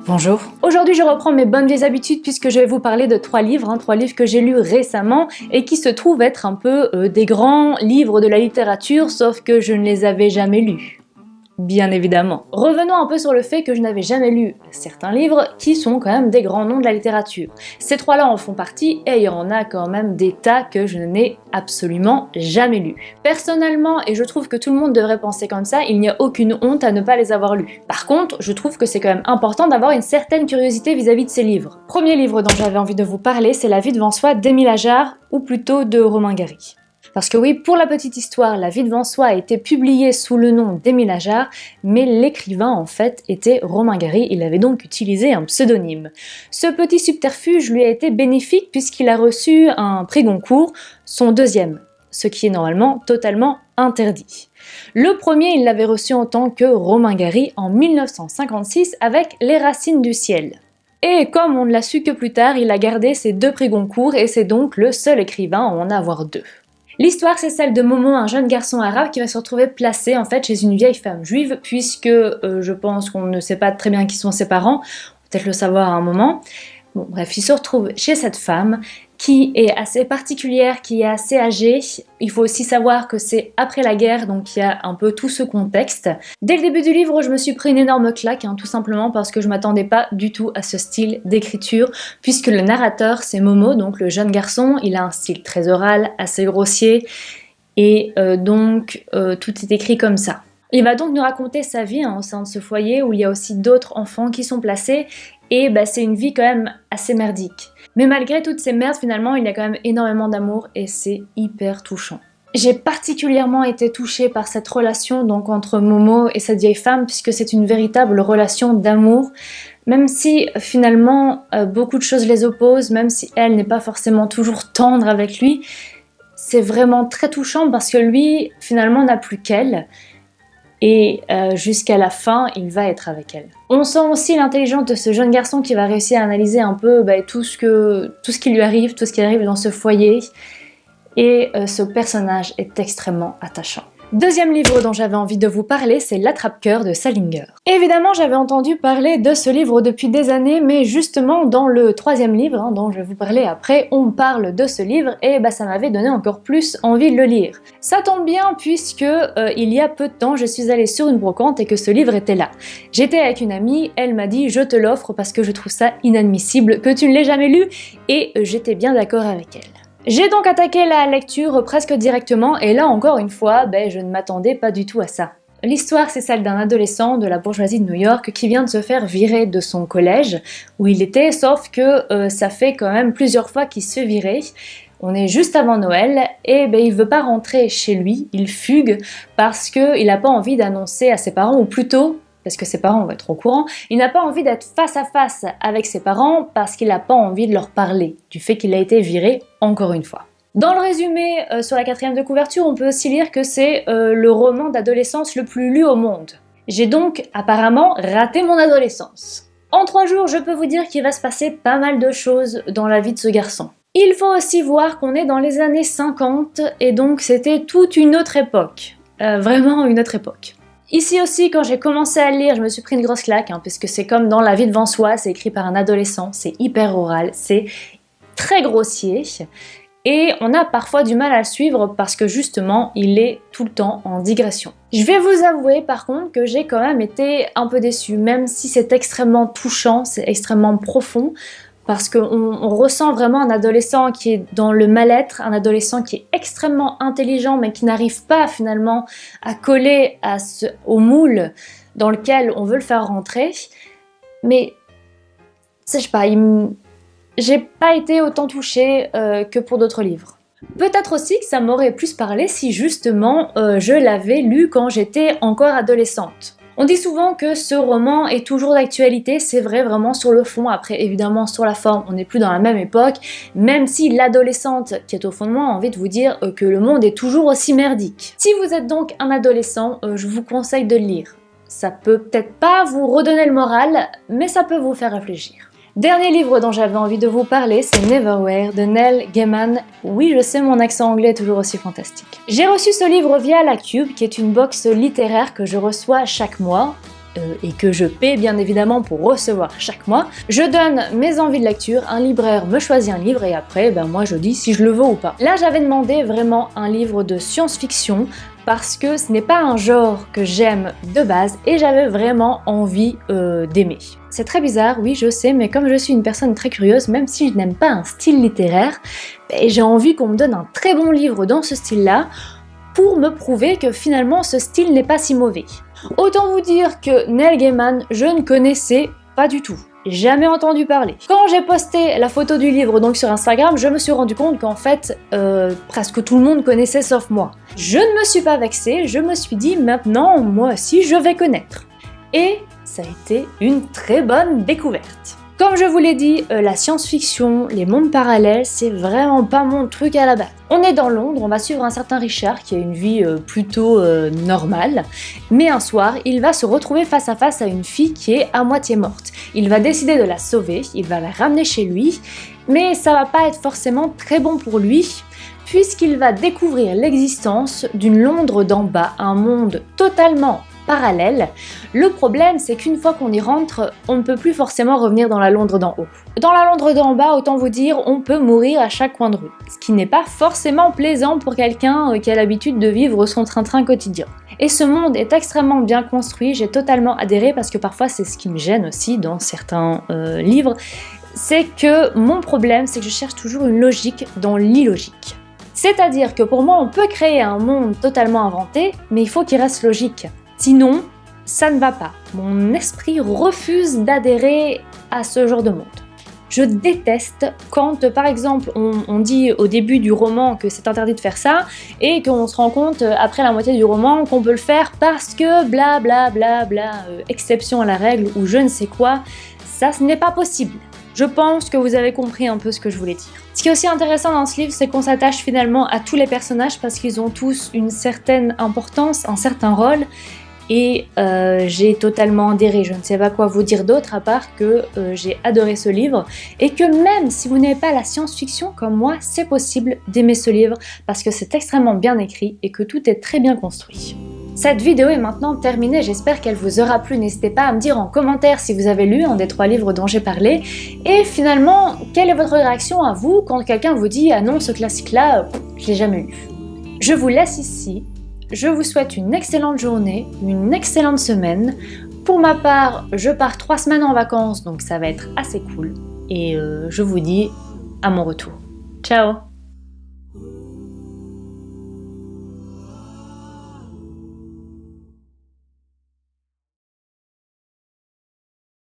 Bonjour. Aujourd'hui, je reprends mes bonnes vieilles habitudes puisque je vais vous parler de trois livres que j'ai lus récemment et qui se trouvent être un peu des grands livres de la littérature, sauf que je ne les avais jamais lus. Bien évidemment. Revenons un peu sur le fait que je n'avais jamais lu certains livres qui sont quand même des grands noms de la littérature. Ces trois-là en font partie et il y en a quand même des tas que je n'ai absolument jamais lus. Personnellement, et je trouve que tout le monde devrait penser comme ça, il n'y a aucune honte à ne pas les avoir lus. Par contre, je trouve que c'est quand même important d'avoir une certaine curiosité vis-à-vis de ces livres. Premier livre dont j'avais envie de vous parler, c'est La vie devant soi d'Émile Ajar, ou plutôt de Romain Gary. Parce que oui, pour la petite histoire, La vie devant soi a été publiée sous le nom d'Émile Ajar, mais l'écrivain en fait était Romain Gary, il avait donc utilisé un pseudonyme. Ce petit subterfuge lui a été bénéfique puisqu'il a reçu un prix Goncourt, son deuxième, ce qui est normalement totalement interdit. Le premier, il l'avait reçu en tant que Romain Gary en 1956 avec Les Racines du ciel. Et comme on ne l'a su que plus tard, il a gardé ses deux prix Goncourt et c'est donc le seul écrivain à en avoir deux. L'histoire, c'est celle de Momo, un jeune garçon arabe qui va se retrouver placé en fait chez une vieille femme juive, puisque je pense qu'on ne sait pas très bien qui sont ses parents, peut-être le savoir à un moment. Bon, bref, il se retrouve chez cette femme qui est assez particulière, qui est assez âgée. Il faut aussi savoir que c'est après la guerre, donc il y a un peu tout ce contexte. Dès le début du livre, je me suis pris une énorme claque, tout simplement parce que je m'attendais pas du tout à ce style d'écriture, puisque le narrateur, c'est Momo, donc le jeune garçon, il a un style très oral, assez grossier, et tout est écrit comme ça. Il va donc nous raconter sa vie au sein de ce foyer où il y a aussi d'autres enfants qui sont placés, et c'est une vie quand même assez merdique. Mais malgré toutes ces merdes, finalement, il y a quand même énormément d'amour et c'est hyper touchant. J'ai particulièrement été touchée par cette relation donc entre Momo et cette vieille femme puisque c'est une véritable relation d'amour. Même si finalement beaucoup de choses les opposent, même si elle n'est pas forcément toujours tendre avec lui, c'est vraiment très touchant parce que lui finalement n'a plus qu'elle. Et jusqu'à la fin, il va être avec elle. On sent aussi l'intelligence de ce jeune garçon qui va réussir à analyser un peu tout ce qui lui arrive, tout ce qui arrive dans ce foyer. Et ce personnage est extrêmement attachant. Deuxième livre dont j'avais envie de vous parler, c'est L'Attrape-Cœur de Salinger. Évidemment, j'avais entendu parler de ce livre depuis des années, mais justement dans le troisième livre, dont je vais vous parler après, on parle de ce livre et ça m'avait donné encore plus envie de le lire. Ça tombe bien puisque il y a peu de temps, je suis allée sur une brocante et que ce livre était là. J'étais avec une amie, elle m'a dit « je te l'offre parce que je trouve ça inadmissible que tu ne l'aies jamais lu » et j'étais bien d'accord avec elle. J'ai donc attaqué la lecture presque directement et là encore une fois, je ne m'attendais pas du tout à ça. L'histoire c'est celle d'un adolescent de la bourgeoisie de New York qui vient de se faire virer de son collège où il était, sauf que ça fait quand même plusieurs fois qu'il se fait virer. On est juste avant Noël et il veut pas rentrer chez lui, il fugue parce qu'il n'a pas envie d'annoncer à ses parents, ou plutôt parce que ses parents vont être au courant, il n'a pas envie d'être face à face avec ses parents parce qu'il n'a pas envie de leur parler du fait qu'il a été viré encore une fois. Dans le résumé, sur la 4e de couverture, on peut aussi lire que c'est le roman d'adolescence le plus lu au monde. J'ai donc apparemment raté mon adolescence. En 3 jours, je peux vous dire qu'il va se passer pas mal de choses dans la vie de ce garçon. Il faut aussi voir qu'on est dans les années 50 et donc c'était toute une autre époque. Vraiment une autre époque. Ici aussi, quand j'ai commencé à lire, je me suis pris une grosse claque, puisque c'est comme dans La vie devant soi, c'est écrit par un adolescent, c'est hyper oral, c'est très grossier, et on a parfois du mal à le suivre parce que justement, il est tout le temps en digression. Je vais vous avouer par contre que j'ai quand même été un peu déçue, même si c'est extrêmement touchant, c'est extrêmement profond, parce qu'on ressent vraiment un adolescent qui est dans le mal-être, un adolescent qui est extrêmement intelligent mais qui n'arrive pas finalement à coller au moule dans lequel on veut le faire rentrer. Mais, je sais pas, j'ai pas été autant touchée que pour d'autres livres. Peut-être aussi que ça m'aurait plus parlé si justement je l'avais lu quand j'étais encore adolescente. On dit souvent que ce roman est toujours d'actualité, c'est vrai vraiment sur le fond, après évidemment sur la forme, on n'est plus dans la même époque, même si l'adolescente qui est au fond de moi a envie de vous dire que le monde est toujours aussi merdique. Si vous êtes donc un adolescent, je vous conseille de le lire. Ça peut peut-être pas vous redonner le moral, mais ça peut vous faire réfléchir. Dernier livre dont j'avais envie de vous parler, c'est Neverwhere de Neil Gaiman. Oui, je sais, mon accent anglais est toujours aussi fantastique. J'ai reçu ce livre via La Cube, qui est une box littéraire que je reçois chaque mois. et que je paie bien évidemment pour recevoir chaque mois, je donne mes envies de lecture, un libraire me choisit un livre et après moi je dis si je le veux ou pas. Là j'avais demandé vraiment un livre de science-fiction parce que ce n'est pas un genre que j'aime de base et j'avais vraiment envie d'aimer. C'est très bizarre, oui je sais, mais comme je suis une personne très curieuse, même si je n'aime pas un style littéraire, j'ai envie qu'on me donne un très bon livre dans ce style-là pour me prouver que finalement ce style n'est pas si mauvais. Autant vous dire que Neil Gaiman, je ne connaissais pas du tout. Jamais entendu parler. Quand j'ai posté la photo du livre donc sur Instagram, je me suis rendu compte qu'en fait, presque tout le monde connaissait sauf moi. Je ne me suis pas vexée, je me suis dit maintenant, moi aussi, je vais connaître. Et ça a été une très bonne découverte. Comme je vous l'ai dit, la science-fiction, les mondes parallèles, c'est vraiment pas mon truc à la base. On est dans Londres, on va suivre un certain Richard qui a une vie plutôt normale, mais un soir, il va se retrouver face à face à une fille qui est à moitié morte. Il va décider de la sauver, il va la ramener chez lui, mais ça va pas être forcément très bon pour lui, puisqu'il va découvrir l'existence d'une Londres d'en bas, un monde totalement parallèle. Le problème, c'est qu'une fois qu'on y rentre, on ne peut plus forcément revenir dans la Londres d'en haut. Dans la Londres d'en bas, autant vous dire, on peut mourir à chaque coin de rue, ce qui n'est pas forcément plaisant pour quelqu'un qui a l'habitude de vivre son train-train quotidien. Et ce monde est extrêmement bien construit, j'ai totalement adhéré parce que parfois c'est ce qui me gêne aussi dans certains livres, c'est que mon problème, c'est que je cherche toujours une logique dans l'illogique. C'est-à-dire que pour moi, on peut créer un monde totalement inventé, mais il faut qu'il reste logique. Sinon, ça ne va pas. Mon esprit refuse d'adhérer à ce genre de monde. Je déteste quand, par exemple, on dit au début du roman que c'est interdit de faire ça et qu'on se rend compte après la moitié du roman qu'on peut le faire parce que bla bla bla bla, exception à la règle ou je ne sais quoi. Ça, ce n'est pas possible. Je pense que vous avez compris un peu ce que je voulais dire. Ce qui est aussi intéressant dans ce livre, c'est qu'on s'attache finalement à tous les personnages parce qu'ils ont tous une certaine importance, un certain rôle. Et j'ai totalement adhéré, je ne sais pas quoi vous dire d'autre à part que j'ai adoré ce livre et que même si vous n'aimez pas la science-fiction comme moi, c'est possible d'aimer ce livre parce que c'est extrêmement bien écrit et que tout est très bien construit. Cette vidéo est maintenant terminée, j'espère qu'elle vous aura plu, n'hésitez pas à me dire en commentaire si vous avez lu un des 3 livres dont j'ai parlé et finalement, quelle est votre réaction à vous quand quelqu'un vous dit « Ah non, ce classique-là, je l'ai jamais lu ». Je vous laisse ici. Je vous souhaite une excellente journée, une excellente semaine. Pour ma part, je pars 3 semaines en vacances, donc ça va être assez cool. Et je vous dis à mon retour. Ciao!